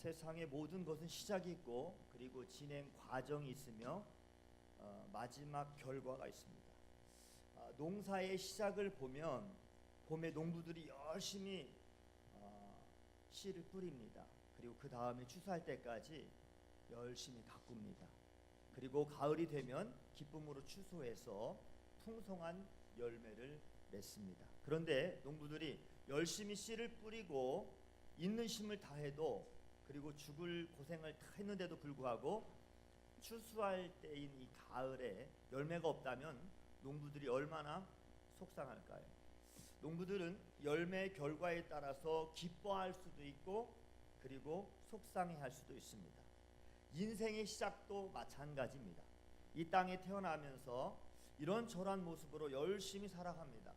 세상의 모든 것은 시작이 있고 그리고 진행 과정이 있으며 마지막 결과가 있습니다. 농사의 시작을 보면 봄에 농부들이 열심히 씨를 뿌립니다. 그리고 그 다음에 추수할 때까지 열심히 가꿉니다. 그리고 가을이 되면 기쁨으로 추수해서 풍성한 열매를 맺습니다. 그런데 농부들이 열심히 씨를 뿌리고 있는 힘을 다해도 그리고 죽을 고생을 다 했는데도 불구하고 추수할 때인 이 가을에 열매가 없다면 농부들이 얼마나 속상할까요? 농부들은 열매 결과에 따라서 기뻐할 수도 있고 그리고 속상해할 수도 있습니다. 인생의 시작도 마찬가지입니다. 이 땅에 태어나면서 이런저런 모습으로 열심히 살아갑니다.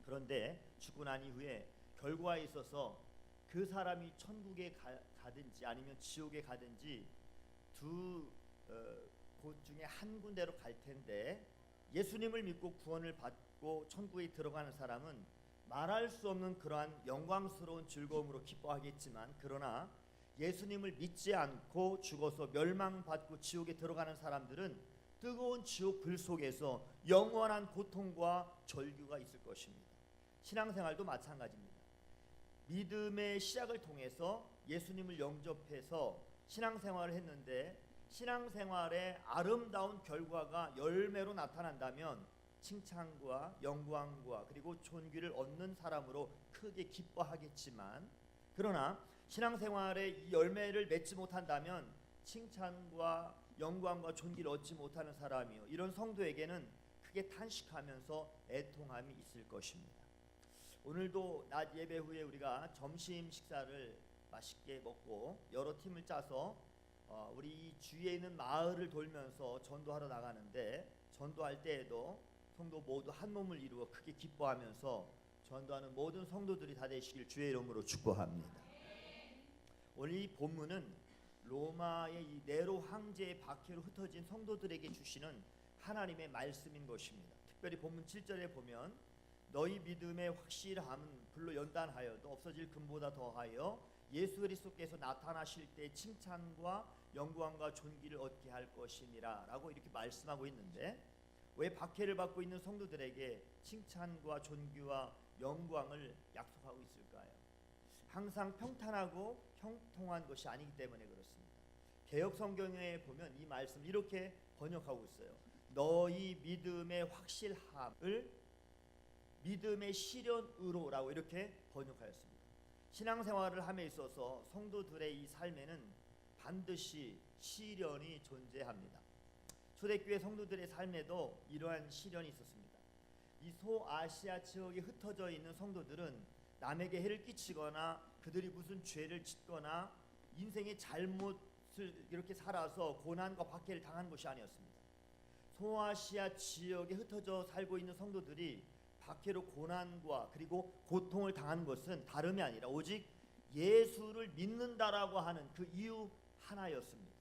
그런데 죽고 난 이후에 결과에 있어서 그 사람이 천국에 가든지 아니면 지옥에 가든지 두 곳 중에 한 군데로 갈 텐데, 예수님을 믿고 구원을 받고 천국에 들어가는 사람은 말할 수 없는 그러한 영광스러운 즐거움으로 기뻐하겠지만, 그러나 예수님을 믿지 않고 죽어서 멸망받고 지옥에 들어가는 사람들은 뜨거운 지옥 불 속에서 영원한 고통과 절규가 있을 것입니다. 신앙생활도 마찬가지입니다. 믿음의 시작을 통해서 예수님을 영접해서 신앙생활을 했는데 신앙생활의 아름다운 결과가 열매로 나타난다면 칭찬과 영광과 그리고 존귀를 얻는 사람으로 크게 기뻐하겠지만, 그러나 신앙생활의 이 열매를 맺지 못한다면 칭찬과 영광과 존귀를 얻지 못하는 사람이요, 이런 성도에게는 크게 탄식하면서 애통함이 있을 것입니다. 오늘도 낮 예배 후에 우리가 점심 식사를 맛있게 먹고 여러 팀을 짜서 우리 주위에 있는 마을을 돌면서 전도하러 나가는데, 전도할 때에도 성도 모두 한 몸을 이루어 크게 기뻐하면서 전도하는 모든 성도들이 다 되시길 주의 이름으로 축복합니다. 오늘 이 본문은 로마의 이 네로 황제의 박해로 흩어진 성도들에게 주시는 하나님의 말씀인 것입니다. 특별히 본문 7절에 보면 너희 믿음의 확실함은 불로 연단하여도 없어질 금보다 더하여 예수 그리스도께서 나타나실 때 칭찬과 영광과 존귀를 얻게 할 것이니라 라고 이렇게 말씀하고 있는데, 왜 박해를 받고 있는 성도들에게 칭찬과 존귀와 영광을 약속하고 있을까요? 항상 평탄하고 형통한 것이 아니기 때문에 그렇습니다. 개역 성경에 보면 이 말씀 이렇게 번역하고 있어요. 너희 믿음의 확실함을 믿음의 실현으로라고 이렇게 번역하였습니다. 신앙생활을 함에 있어서 성도들의 이 삶에는 반드시 시련이 존재합니다. 초대교회 성도들의 삶에도 이러한 시련이 있었습니다. 이 소아시아 지역에 흩어져 있는 성도들은 남에게 해를 끼치거나 그들이 무슨 죄를 짓거나 인생의 잘못을 이렇게 살아서 고난과 박해를 당한 것이 아니었습니다. 소아시아 지역에 흩어져 살고 있는 성도들이 박해로 고난과 그리고 고통을 당한 것은 다름이 아니라 오직 예수를 믿는다라고 하는 그 이유 하나였습니다.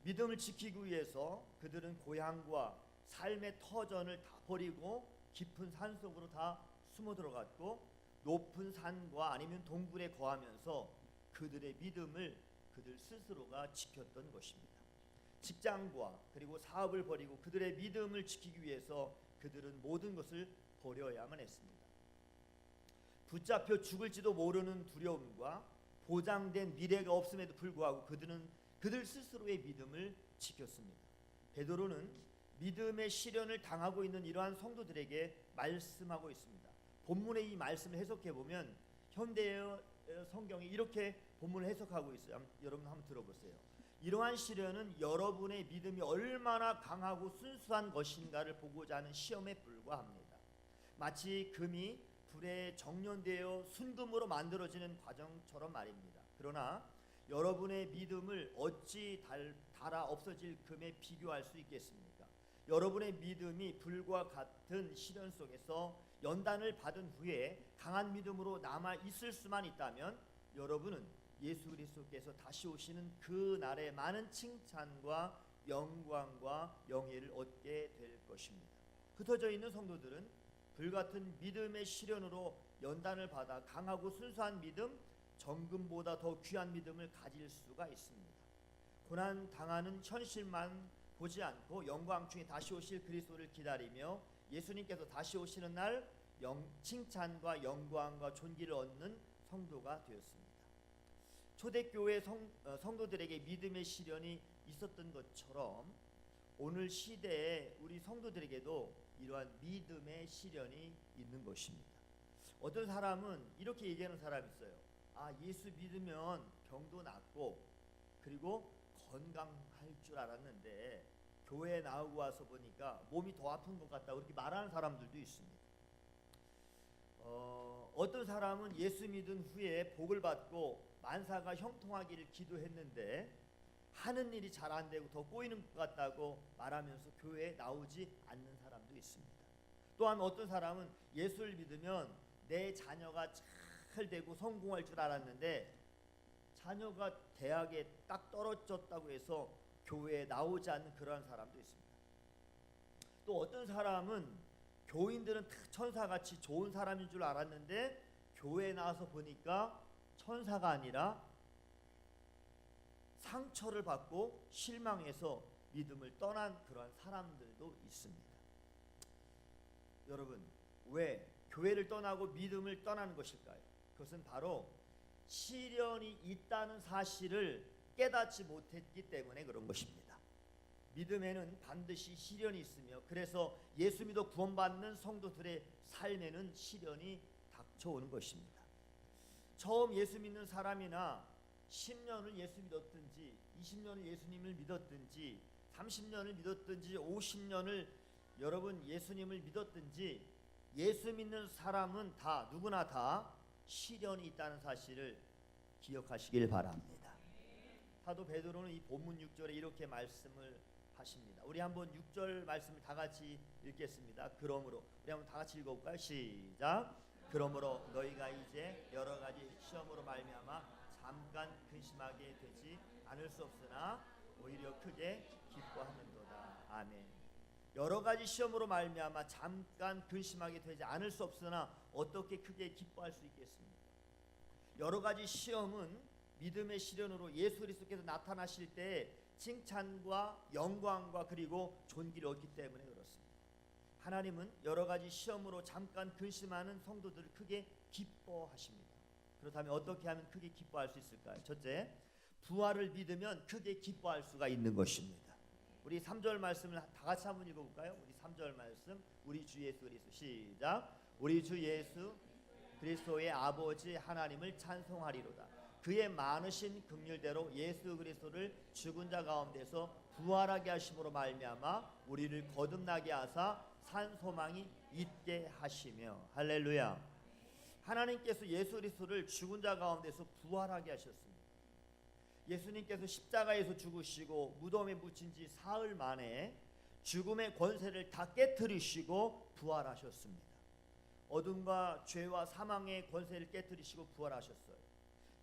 믿음을 지키기 위해서 그들은 고향과 삶의 터전을 다 버리고 깊은 산속으로 다 숨어 들어갔고 높은 산과 아니면 동굴에 거하면서 그들의 믿음을 그들 스스로가 지켰던 것입니다. 직장과 그리고 사업을 버리고 그들의 믿음을 지키기 위해서 그들은 모든 것을 버려야만 했습니다. 붙잡혀 죽을지도 모르는 두려움과 보장된 미래가 없음에도 불구하고 그들은 그들 스스로의 믿음을 지켰습니다. 베드로는 믿음의 시련을 당하고 있는 이러한 성도들에게 말씀하고 있습니다. 본문의 이 말씀을 해석해 보면 현대의 성경이 이렇게 본문을 해석하고 있어요. 여러분 한번 들어보세요. 이러한 시련은 여러분의 믿음이 얼마나 강하고 순수한 것인가를 보고자 하는 시험에 불과합니다. 마치 금이 불에 정련되어 순금으로 만들어지는 과정처럼 말입니다. 그러나 여러분의 믿음을 어찌 달아 없어질 금에 비교할 수 있겠습니까? 여러분의 믿음이 불과 같은 시련 속에서 연단을 받은 후에 강한 믿음으로 남아 있을 수만 있다면 여러분은 예수 그리스도께서 다시 오시는 그 날에 많은 칭찬과 영광과 영예를 얻게 될 것입니다. 흩어져 있는 성도들은 불같은 믿음의 시련으로 연단을 받아 강하고 순수한 믿음 정금보다 더 귀한 믿음을 가질 수가 있습니다. 고난 당하는 현실만 보지 않고 영광 중에 다시 오실 그리스도를 기다리며 예수님께서 다시 오시는 날 칭찬과 영광과 존귀를 얻는 성도가 되었습니다. 초대교회 성도들에게 믿음의 시련이 있었던 것처럼 오늘 시대에 우리 성도들에게도 이러한 믿음의 시련이 있는 것입니다. 어떤 사람은 이렇게 얘기하는 사람이 있어요. 예수 믿으면 병도 낫고 그리고 건강할 줄 알았는데 교회에 나오고 와서 보니까 몸이 더 아픈 것 같다고 그렇게 말하는 사람들도 있습니다. 어떤 사람은 예수 믿은 후에 복을 받고 만사가 형통하기를 기도했는데 하는 일이 잘 안 되고 더 꼬이는 것 같다고 말하면서 교회에 나오지 않는 사람도 있습니다. 또한 어떤 사람은 예수를 믿으면 내 자녀가 잘 되고 성공할 줄 알았는데 자녀가 대학에 딱 떨어졌다고 해서 교회에 나오지 않는 그러한 사람도 있습니다. 또 어떤 사람은 교인들은 천사같이 좋은 사람인 줄 알았는데 교회에 나와서 보니까 천사가 아니라 상처를 받고 실망해서 믿음을 떠난 그러한 사람들도 있습니다. 여러분, 왜 교회를 떠나고 믿음을 떠나는 것일까요? 그것은 바로 시련이 있다는 사실을 깨닫지 못했기 때문에 그런 것입니다. 믿음에는 반드시 시련이 있으며 그래서 예수 믿어 구원받는 성도들의 삶에는 시련이 닥쳐오는 것입니다. 처음 예수 믿는 사람이나 10년을 예수 믿었든지 20년을 예수님을 믿었든지 30년을 믿었든지 50년을 여러분 예수님을 믿었든지 예수 믿는 사람은 다 누구나 다 시련이 있다는 사실을 기억하시길 바랍니다. 사도 베드로는 이 본문 6절에 이렇게 말씀을 하십니다. 우리 한번 6절 말씀을 다 같이 읽겠습니다. 그러므로 우리 한번 다 같이 읽어볼까요? 시작. 그러므로 너희가 이제 여러 가지 시험으로 말미암아 잠깐 근심하게 되지 않을 수 없으나 오히려 크게 기뻐하는도다. 아멘. 여러 가지 시험으로 말미암아 잠깐 근심하게 되지 않을 수 없으나 어떻게 크게 기뻐할 수 있겠습니까? 여러 가지 시험은 믿음의 시련으로 예수 그리스도께서 나타나실 때 칭찬과 영광과 그리고 존귀를 얻기 때문에 그렇습니다. 하나님은 여러 가지 시험으로 잠깐 근심하는 성도들을 크게 기뻐하십니다. 그렇다면 어떻게 하면 크게 기뻐할 수 있을까요? 첫째, 부활을 믿으면 크게 기뻐할 수가 있는 것입니다. 우리 3절 말씀을 다 같이 한번 읽어볼까요? 우리 3절 말씀, 우리 주 예수 그리스도 시작. 우리 주 예수 그리스도의 아버지 하나님을 찬송하리로다. 그의 많으신 긍휼대로 예수 그리스도를 죽은 자 가운데서 부활하게 하심으로 말미암아 우리를 거듭나게 하사 산 소망이 있게 하시며. 할렐루야. 하나님께서 예수 그리스도를 죽은 자 가운데서 부활하게 하셨습니다. 예수님께서 십자가에서 죽으시고 무덤에 묻힌 지 사흘 만에 죽음의 권세를 다 깨뜨리시고 부활하셨습니다. 어둠과 죄와 사망의 권세를 깨뜨리시고 부활하셨어요.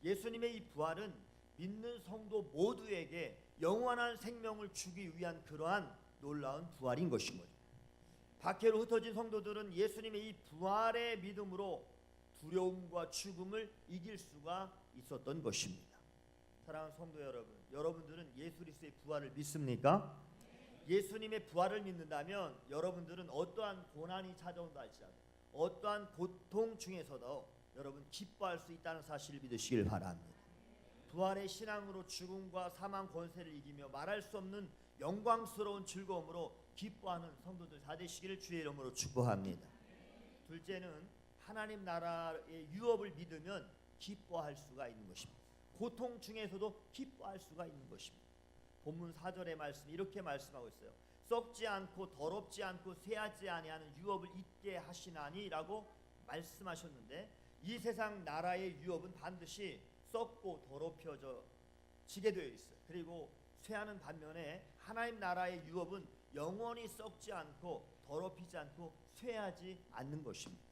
예수님의 이 부활은 믿는 성도 모두에게 영원한 생명을 주기 위한 그러한 놀라운 부활인 것인 거죠. 박해로 흩어진 성도들은 예수님의 이 부활의 믿음으로 두려움과 죽음을 이길 수가 있었던 것입니다. 사랑하는 성도 여러분, 여러분들은 예수 그리스도의 부활을 믿습니까? 예수님의 부활을 믿는다면 여러분들은 어떠한 고난이 찾아온다 할지라도 어떠한 고통 중에서도 여러분 기뻐할 수 있다는 사실을 믿으시길 바랍니다. 부활의 신앙으로 죽음과 사망 권세를 이기며 말할 수 없는 영광스러운 즐거움으로 기뻐하는 성도들 다 되시기를 주의 이름으로 축복합니다. 둘째는 하나님 나라의 유업을 믿으면 기뻐할 수가 있는 것입니다. 고통 중에서도 기뻐할 수가 있는 것입니다. 본문 4절의 말씀 이렇게 말씀하고 있어요. 썩지 않고 더럽지 않고 쇠하지 아니하는 유업을 잊게 하시나니 라고 말씀하셨는데 이 세상 나라의 유업은 반드시 썩고 더럽혀져 지게 되어 있어요. 그리고 쇠하는 반면에 하나님 나라의 유업은 영원히 썩지 않고 더럽히지 않고 쇠하지 않는 것입니다.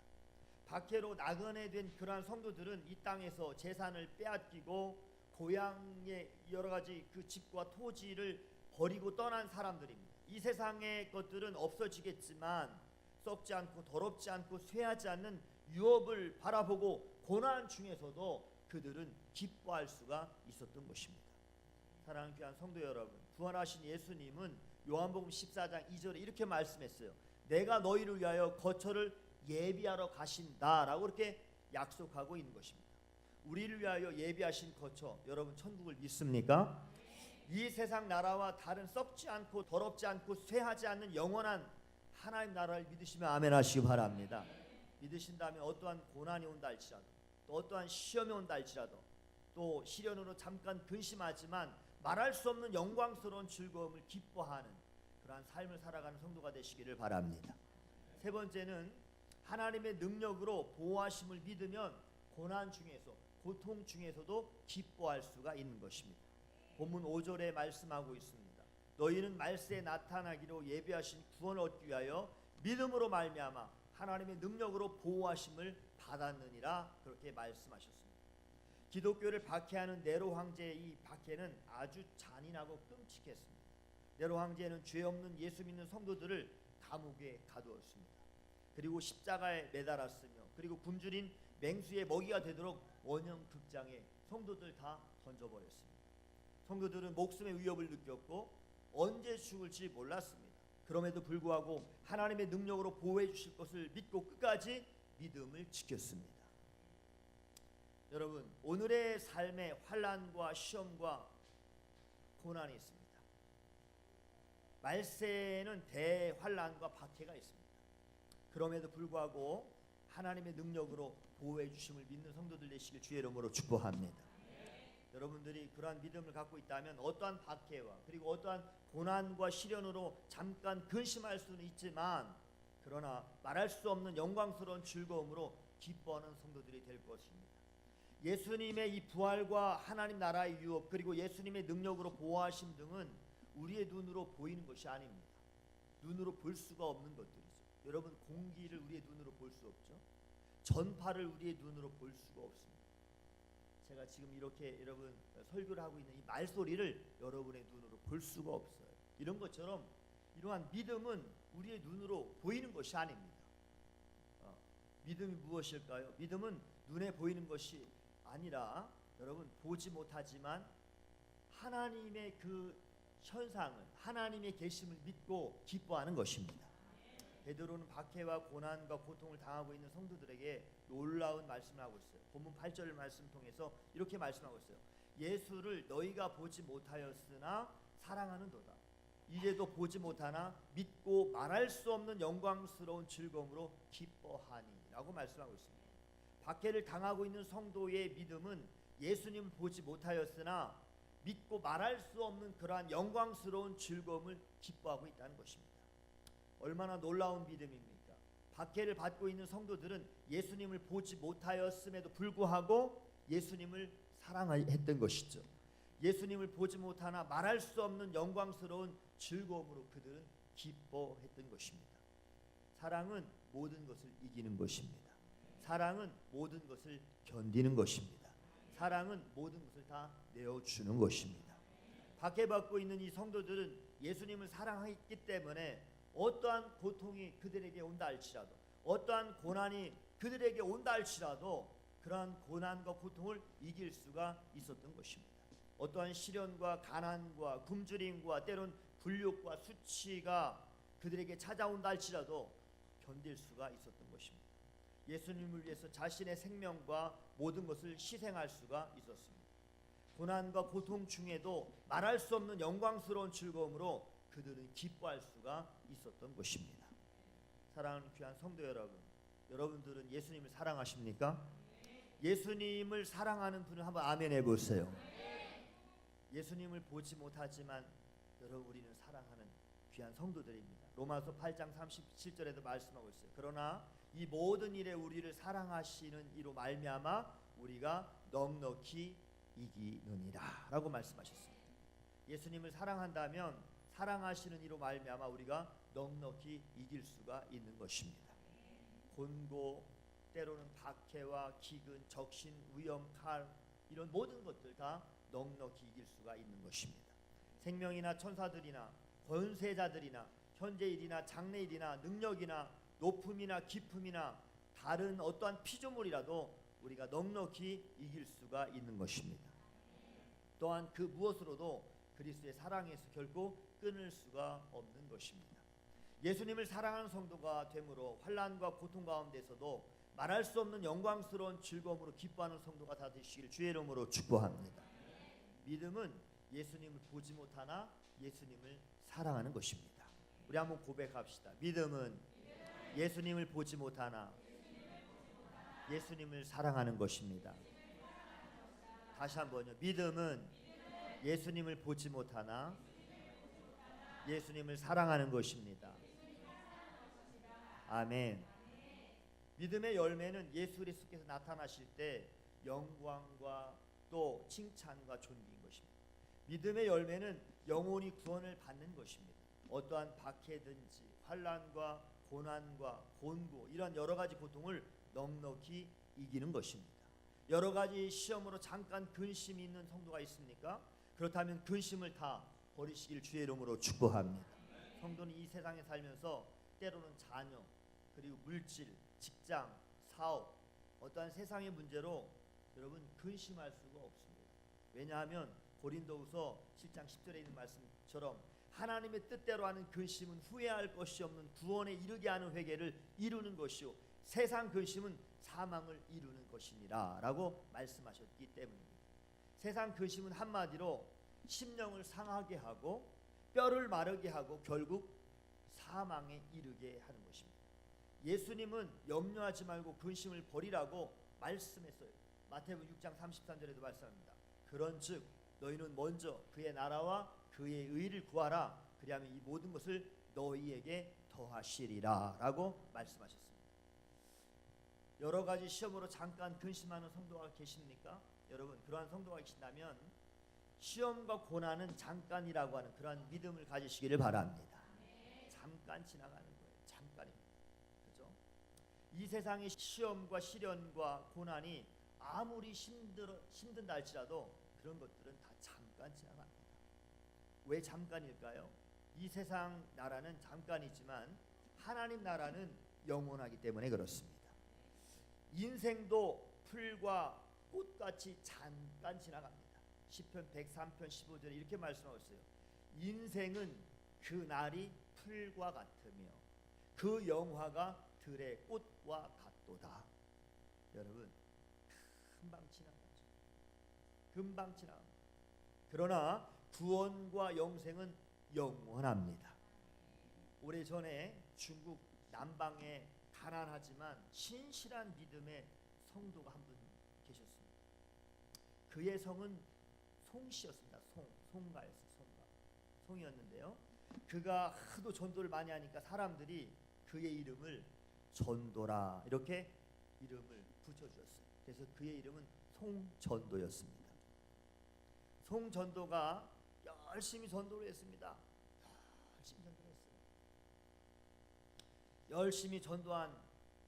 박해로 나그네 된 그러한 성도들은 이 땅에서 재산을 빼앗기고 고향의 여러 가지 그 집과 토지를 버리고 떠난 사람들입니다. 이 세상의 것들은 없어지겠지만 썩지 않고 더럽지 않고 쇠하지 않는 유업을 바라보고 고난 중에서도 그들은 기뻐할 수가 있었던 것입니다. 사랑하는 귀한 성도 여러분, 부활하신 예수님은 요한복음 14장 2절에 이렇게 말씀했어요. 내가 너희를 위하여 거처를 예비하러 가신다라고 이렇게 약속하고 있는 것입니다. 우리를 위하여 예비하신 거처, 여러분 천국을 믿습니까? 이 세상 나라와 다른 썩지 않고 더럽지 않고 쇠하지 않는 영원한 하나님 나라를 믿으시면 아멘 하시기 바랍니다. 믿으신다면 어떠한 고난이 온다 할지라도, 또 어떠한 시험이 온다 할지라도, 또 시련으로 잠깐 근심하지만 말할 수 없는 영광스러운 즐거움을 기뻐하는 그러한 삶을 살아가는 성도가 되시기를 바랍니다. 세 번째는 하나님의 능력으로 보호하심을 믿으면 고난 중에서, 고통 중에서도 기뻐할 수가 있는 것입니다. 본문 5절에 말씀하고 있습니다. 너희는 말세에 나타나기로 예비하신 구원을 얻기 위하여 믿음으로 말미암아 하나님의 능력으로 보호하심을 받았느니라, 그렇게 말씀하셨습니다. 기독교를 박해하는 네로 황제의 이 박해는 아주 잔인하고 끔찍했습니다. 네로 황제는 죄 없는 예수 믿는 성도들을 감옥에 가두었습니다. 그리고 십자가에 매달았으며, 그리고 굶주린 맹수의 먹이가 되도록 원형 극장에 성도들 다 던져버렸습니다. 성도들은 목숨의 위협을 느꼈고 언제 죽을지 몰랐습니다. 그럼에도 불구하고 하나님의 능력으로 보호해 주실 것을 믿고 끝까지 믿음을 지켰습니다. 여러분, 오늘의 삶에 환난과 시험과 고난이 있습니다. 말세에는 대환난과 박해가 있습니다. 그럼에도 불구하고 하나님의 능력으로 보호해 주심을 믿는 성도들 되시길 주의 이름으로 축복합니다. 여러분들이 그러한 믿음을 갖고 있다면 어떠한 박해와 그리고 어떠한 고난과 시련으로 잠깐 근심할 수는 있지만, 그러나 말할 수 없는 영광스러운 즐거움으로 기뻐하는 성도들이 될 것입니다. 예수님의 이 부활과 하나님 나라의 유업, 그리고 예수님의 능력으로 보호하심 등은 우리의 눈으로 보이는 것이 아닙니다. 눈으로 볼 수가 없는 것들이죠. 여러분, 공기를 우리의 눈으로 볼 수 없죠. 전파를 우리의 눈으로 볼 수가 없습니다. 제가 지금 이렇게 여러분 설교를 하고 있는 이 말소리를 여러분의 눈으로 볼 수가 없어요. 이런 것처럼 이러한 믿음은 우리의 눈으로 보이는 것이 아닙니다. 믿음이 무엇일까요? 믿음은 눈에 보이는 것이 아니라 여러분 보지 못하지만 하나님의 그 현상을, 하나님의 계심을 믿고 기뻐하는 것입니다. 베드로는 박해와 고난과 고통을 당하고 있는 성도들에게 놀라운 말씀을 하고 있어요. 본문 8절 말씀 통해서 이렇게 말씀하고 있어요. 예수를 너희가 보지 못하였으나 사랑하는도다. 이제도 보지 못하나 믿고 말할 수 없는 영광스러운 즐거움으로 기뻐하니 라고 말씀하고 있습니다. 박해를 당하고 있는 성도의 믿음은 예수님을 보지 못하였으나 믿고 말할 수 없는 그러한 영광스러운 즐거움을 기뻐하고 있다는 것입니다. 얼마나 놀라운 믿음입니까? 박해를 받고 있는 성도들은 예수님을 보지 못하였음에도 불구하고 예수님을 사랑했던 것이죠. 예수님을 보지 못하나 말할 수 없는 영광스러운 즐거움으로 그들은 기뻐했던 것입니다. 사랑은 모든 것을 이기는 것입니다. 사랑은 모든 것을 견디는 것입니다. 사랑은 모든 것을 다 내어주는 것입니다. 박해받고 있는 이 성도들은 예수님을 사랑했기 때문에 어떠한 고통이 그들에게 온다 할지라도, 어떠한 고난이 그들에게 온다 할지라도 그러한 고난과 고통을 이길 수가 있었던 것입니다. 어떠한 시련과 가난과 굶주림과 때론 굴욕과 수치가 그들에게 찾아온다 할지라도 견딜 수가 있었던 것입니다. 예수님을 위해서 자신의 생명과 모든 것을 희생할 수가 있었습니다. 고난과 고통 중에도 말할 수 없는 영광스러운 즐거움으로 그들은 기뻐할 수가 있었던 것입니다. 사랑하는 귀한 성도 여러분, 여러분들은 예수님을 사랑하십니까? 예수님을 사랑하는 분은 한번 아멘 해보세요. 예수님을 보지 못하지만 여러분 우리는 사랑하는 귀한 성도들입니다. 로마서 8장 37절에도 말씀하고 있어요. 그러나 이 모든 일에 우리를 사랑하시는 이로 말미암아 우리가 넉넉히 이기느니라 라고 말씀하셨습니다. 예수님을 사랑한다면 사랑하시는 이로 말미암아 우리가 넉넉히 이길 수가 있는 것입니다. 곤고, 때로는 박해와 기근, 적신, 위험, 칼, 이런 모든 것들 다 넉넉히 이길 수가 있는 것입니다. 생명이나 천사들이나 권세자들이나 현재일이나 장래일이나 능력이나 높음이나 깊음이나 다른 어떠한 피조물이라도 우리가 넉넉히 이길 수가 있는 것입니다. 또한 그 무엇으로도 그리스도의 사랑에서 결코 끊을 수가 없는 것입니다. 예수님을 사랑하는 성도가 되므로 환난과 고통 가운데서도 말할 수 없는 영광스러운 즐거움으로 기뻐하는 성도가 다 되시길 주의 이름으로 축복합니다. 믿음은 예수님을 보지 못하나 예수님을 사랑하는 것입니다. 우리 한번 고백합시다. 믿음은 예수님을 보지 못하나 예수님을 사랑하는 것입니다. 다시 한번요. 믿음은 예수님을 보지 못하나 예수님을 사랑하는 것입니다. 아멘. 믿음의 열매는 예수 그리스도께서 나타나실 때 영광과 또 칭찬과 존귀인 것입니다. 믿음의 열매는 영원히 구원을 받는 것입니다. 어떠한 박해든지 환난과 고난과 곤고 이런 여러 가지 고통을 넉넉히 이기는 것입니다. 여러 가지 시험으로 잠깐 근심이 있는 성도가 있습니까? 그렇다면 근심을 다 버리시길 주의 이름으로 축복합니다. 성도는 이 세상에 살면서 때로는 자녀, 그리고 물질, 직장, 사업, 어떠한 세상의 문제로 여러분 근심할 수가 없습니다. 왜냐하면 고린도후서 7장 10절에 있는 말씀처럼 하나님의 뜻대로 하는 근심은 후회할 것이 없는 구원에 이르게 하는 회개를 이루는 것이요 세상 근심은 사망을 이루는 것이니라 라고 말씀하셨기 때문입니다. 세상 근심은 한마디로 심령을 상하게 하고 뼈를 마르게 하고 결국 사망에 이르게 하는 것입니다. 예수님은 염려하지 말고 근심을 버리라고 말씀했어요. 마태복음 6장 33절에도 말씀합니다. 그런즉 너희는 먼저 그의 나라와 그의 의를 구하라. 그리하면 이 모든 것을 너희에게 더하시리라 라고 말씀하셨습니다. 여러 가지 시험으로 잠깐 근심하는 성도가 계십니까? 여러분 그러한 성도가 계신다면 시험과 고난은 잠깐이라고 하는 그러한 믿음을 가지시기를 바랍니다. 잠깐 지나가는 거예요. 잠깐입니다. 그렇죠? 이 세상의 시험과 시련과 고난이 아무리 힘든다 할지라도 그런 것들은 다 잠깐 지나갑니다. 왜 잠깐일까요? 이 세상 나라는 잠깐이지만 하나님 나라는 영원하기 때문에 그렇습니다. 인생도 풀과 꽃같이 잠깐 지나갑니다. 시편 103편 15절에 이렇게 말씀하고 있어요. 인생은 그 날이 풀과 같으며 그 영화가 들의 꽃과 같도다. 여러분 금방 지나가죠. 금방 지나갑니다. 그러나 구원과 영생은 영원합니다. 오래전에 중국 남방에 가난하지만 신실한 믿음의 성도가 한 분 계셨습니다. 그의 성은 송씨였습니다. 송가였어요. 송이었는데요. 그가 하도 전도를 많이 하니까 사람들이 그의 이름을 전도라 이렇게 이름을 붙여주었어요. 그래서 그의 이름은 송전도였습니다. 송전도가 열심히 전도를 했습니다. 열심히 전도를 했어요. 열심히 전도한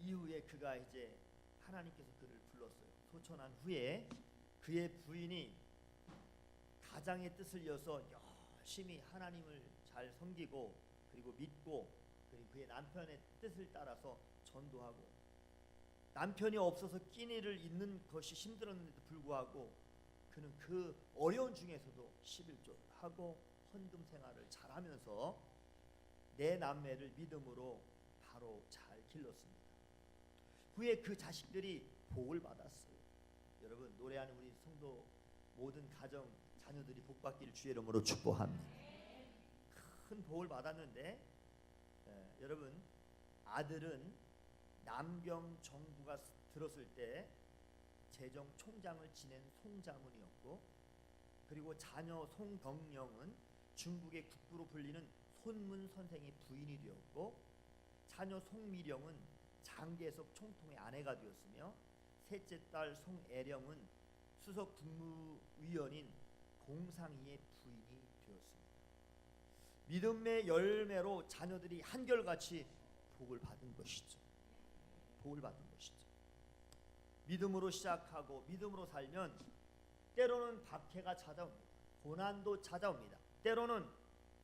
이후에 그가 이제 하나님께서 그를 불렀어요. 소천한 후에 그의 부인이 가장의 뜻을 이어서 열심히 하나님을 잘 섬기고 그리고 믿고 그리고 그의 남편의 뜻을 따라서 전도하고 남편이 없어서 끼니를 잇는 것이 힘들었는데도 불구하고 그는 그 어려운 중에서도 11조를 하고 헌금 생활을 잘하면서 내 남매를 믿음으로 바로 잘 길렀습니다. 후에 그 자식들이 복을 받았어요. 여러분 노래하는 우리 성도 모든 가정 자녀들이 복 받기를 주의 이름으로 축복합니다. 큰 복을 받았는데 여러분 아들은 남경 정부가 들었을 때 재정 총장을 지낸 송자문이었고 그리고 자녀 송경령은 중국의 국부로 불리는 손문 선생의 부인이 되었고 자녀 송미령은 장계석 총통의 아내가 되었으며 셋째 딸 송애령은 수석 국무위원인 공상희의 부인이 되었습니다. 믿음의 열매로 자녀들이 한결같이 복을 받은 것이죠. 복을 받은 것이죠. 믿음으로 시작하고 믿음으로 살면 때로는 박해가 찾아옵니다. 고난도 찾아옵니다. 때로는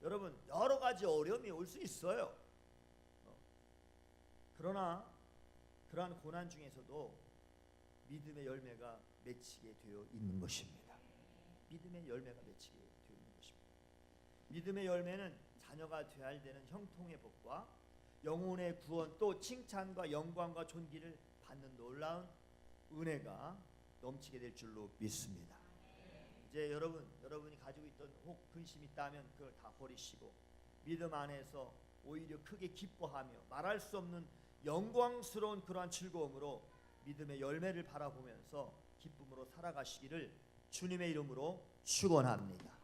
여러분 여러 가지 어려움이 올 수 있어요. 그러나 그러한 고난 중에서도 믿음의 열매가 맺히게 되어 있는 것입니다. 믿음의 열매가 맺히게 되어 있는 것입니다. 믿음의 열매는 자녀가 되어야 되는 형통의 복과 영혼의 구원, 또 칭찬과 영광과 존귀를 받는 놀라운 은혜가 넘치게 될 줄로 믿습니다. 이제 여러분이 가지고 있던 혹 근심이 있다면 그걸 다 버리시고 믿음 안에서 오히려 크게 기뻐하며 말할 수 없는 영광스러운 그러한 즐거움으로 믿음의 열매를 바라보면서 기쁨으로 살아가시기를 주님의 이름으로 축원합니다.